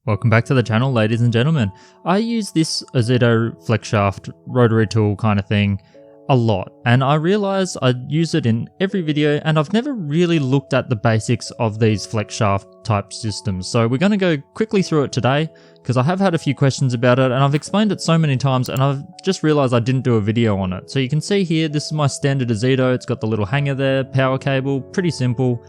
Welcome back to the channel, ladies and gentlemen. I use this Azito flex shaft rotary tool kind of thing a lot, and I realize I use it in every video, and I've never really looked at the basics of these flex shaft type systems. So we're going to go quickly through it today because I have had a few questions about it and I've explained it so many times, and I've just realized I didn't do a video on it. So you can see here, this is my standard Azito. It's got the little hanger there, power cable, pretty simple.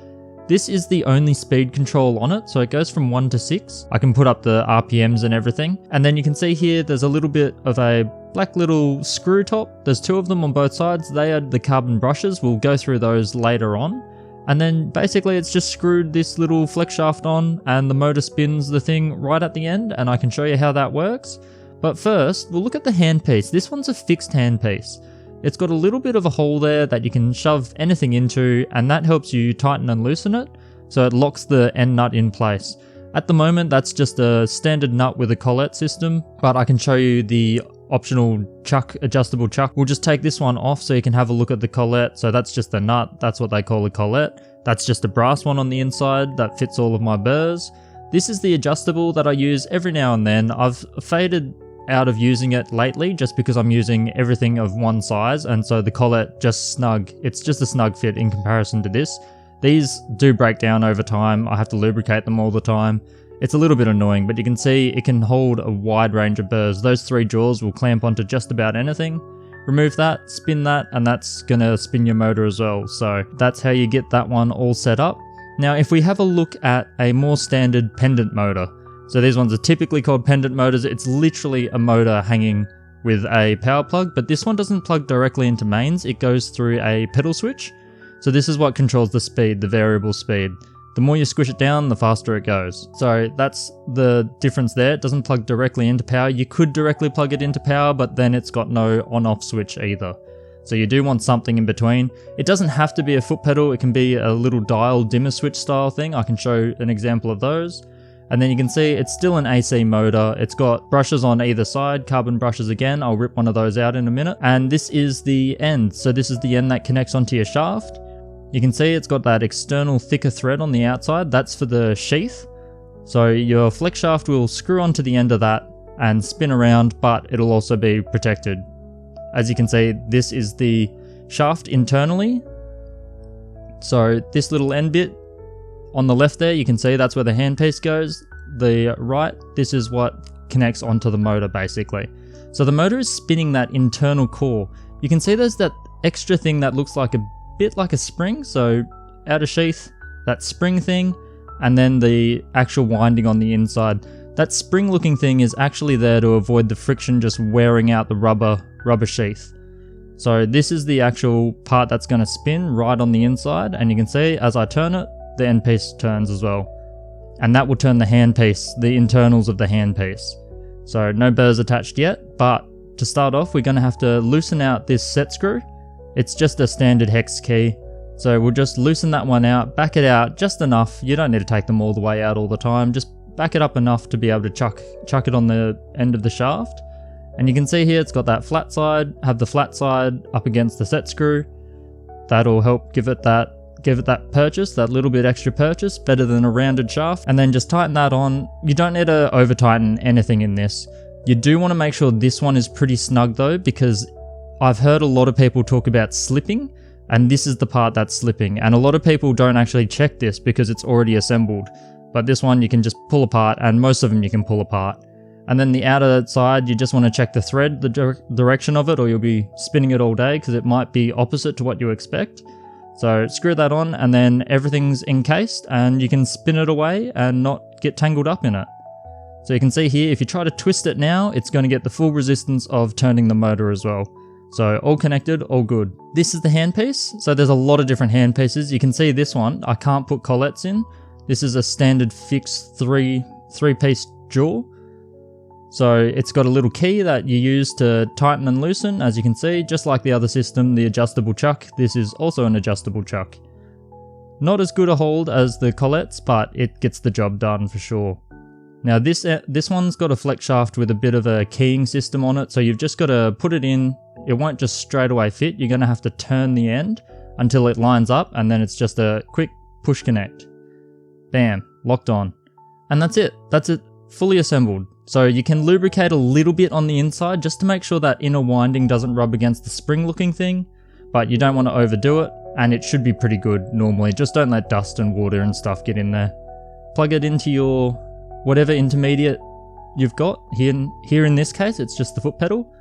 This is the only speed control on it, so it goes from 1 to 6. I can put up the RPMs and everything. And then you can see here, there's a little bit of a black little screw top. There's two of them on both sides. They are the carbon brushes. We'll go through those later on. And then basically it's just screwed this little flex shaft on and the motor spins the thing right at the end, and I can show you how that works. But first, we'll look at the handpiece. This one's a fixed handpiece. It's got a little bit of a hole there that you can shove anything into, and that helps you tighten and loosen it, so it locks the end nut in place. At the moment, that's just a standard nut with a collet system, but I can show you the optional chuck, adjustable chuck. We'll just take this one off so you can have a look at the collet. So that's just a nut, that's what they call a collet. That's just a brass one on the inside that fits all of my burrs. This is the adjustable that I use every now and then. I've faded out of using it lately just because I'm using everything of one size, and so the collet just snug. It's just a snug fit in comparison to this. These do break down over time. I have to lubricate them all the time. It's a little bit annoying, but you can see it can hold a wide range of burrs. Those three jaws will clamp onto just about anything. Remove that, spin that, and that's gonna spin your motor as well. So that's how you get that one all set up. Now if we have a look at a more standard pendant motor, so these ones are typically called pendant motors. It's literally a motor hanging with a power plug, but this one doesn't plug directly into mains. It goes through a pedal switch. So this is what controls the speed, the variable speed. The more you squish it down, the faster it goes. So that's the difference there. It doesn't plug directly into power. You could directly plug it into power, but then it's got no on-off switch either. So you do want something in between. It doesn't have to be a foot pedal. It can be a little dial dimmer switch style thing. I can show an example of those. And then you can see it's still an AC motor. It's got brushes on either side, carbon brushes again. I'll rip one of those out in a minute. And this is the end. So this is the end that connects onto your shaft. You can see it's got that external thicker thread on the outside. That's for the sheath. So your flex shaft will screw onto the end of that and spin around, but it'll also be protected. As you can see, this is the shaft internally. So this little end bit on the left there, you can see that's where the handpiece goes. The right, this is what connects onto the motor basically. So the motor is spinning that internal core. You can see there's that extra thing that looks like a bit like a spring. So outer sheath, that spring thing, and then the actual winding on the inside. That spring looking thing is actually there to avoid the friction just wearing out the rubber sheath. So this is the actual part that's going to spin right on the inside, and you can see as I turn it, the end piece turns as well, and that will turn the handpiece, the internals of the handpiece. So no burrs attached yet, but to start off we're going to have to loosen out this set screw. It's just a standard hex key, so we'll just loosen that one out, back it out just enough. You don't need to take them all the way out all the time, just back it up enough to be able to chuck it on the end of the shaft. And you can see here it's got that flat side, have the flat side up against the set screw. That'll help give it that purchase, that little bit extra purchase, better than a rounded shaft. And then just tighten that on. You don't need to over tighten anything in this. You do want to make sure this one is pretty snug though, because I've heard a lot of people talk about slipping, and this is the part that's slipping. And a lot of people don't actually check this because it's already assembled. But this one you can just pull apart, and most of them you can pull apart. And then the outer side, you just want to check the thread, the direction of it, or you'll be spinning it all day because it might be opposite to what you expect. So screw that on, and then everything's encased and you can spin it away and not get tangled up in it. So you can see here, if you try to twist it now, it's going to get the full resistance of turning the motor as well. So all connected, all good. This is the handpiece. So there's a lot of different handpieces. You can see this one, I can't put collets in. This is a standard fixed three-piece jaw. So it's got a little key that you use to tighten and loosen, as you can see, just like the other system, the adjustable chuck. This is also an adjustable chuck. Not as good a hold as the collets, but it gets the job done for sure. Now this one's got a flex shaft with a bit of a keying system on it, so you've just got to put it in. It won't just straight away fit. You're going to have to turn the end until it lines up, and then it's just a quick push connect. Bam, locked on. And that's it. That's it fully assembled. So you can lubricate a little bit on the inside just to make sure that inner winding doesn't rub against the spring looking thing, but you don't want to overdo it, and it should be pretty good normally. Just don't let dust and water and stuff get in there. Plug it into your whatever intermediate you've got. Here in this case, it's just the foot pedal.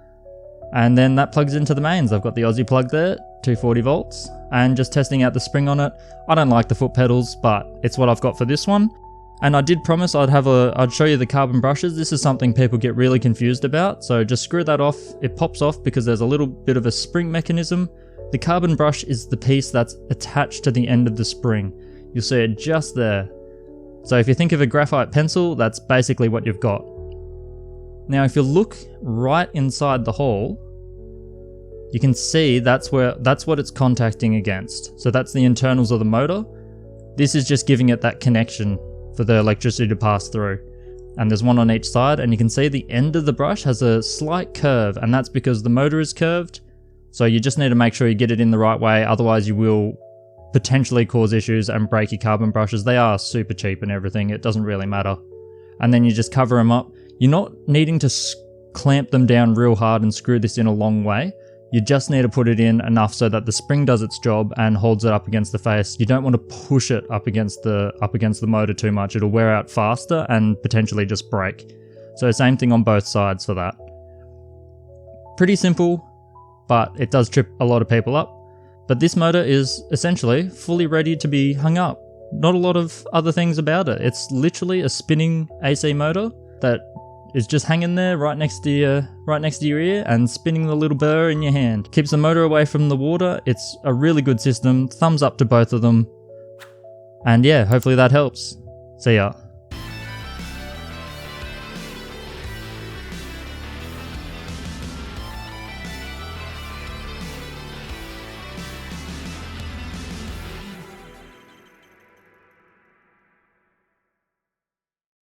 And then that plugs into the mains. I've got the Aussie plug there, 240 volts, and just testing out the spring on it. I don't like the foot pedals, but it's what I've got for this one. And I did promise I'd show you the carbon brushes. This is something people get really confused about. So just screw that off. It pops off because there's a little bit of a spring mechanism. The carbon brush is the piece that's attached to the end of the spring. You'll see it just there. So if you think of a graphite pencil, that's basically what you've got. Now if you look right inside the hole, you can see that's what it's contacting against. So that's the internals of the motor. This is just giving it that connection for the electricity to pass through. And there's one on each side, and you can see the end of the brush has a slight curve, and that's because the motor is curved. So you just need to make sure you get it in the right way, otherwise you will potentially cause issues and break your carbon brushes. They are super cheap and everything, it doesn't really matter. And then you just cover them up. You're not needing to clamp them down real hard and screw this in a long way. You just need to put it in enough so that the spring does its job and holds it up against the face. You don't want to push it up against the motor too much. It'll wear out faster and potentially just break. So same thing on both sides for that. Pretty simple, but it does trip a lot of people up. But this motor is essentially fully ready to be hung up. Not a lot of other things about it. It's literally a spinning AC motor that is just hanging there right next to your ear and spinning the little burr in your hand. Keeps the motor away from the water. It's a really good system. Thumbs up to both of them. And yeah, hopefully that helps. See ya.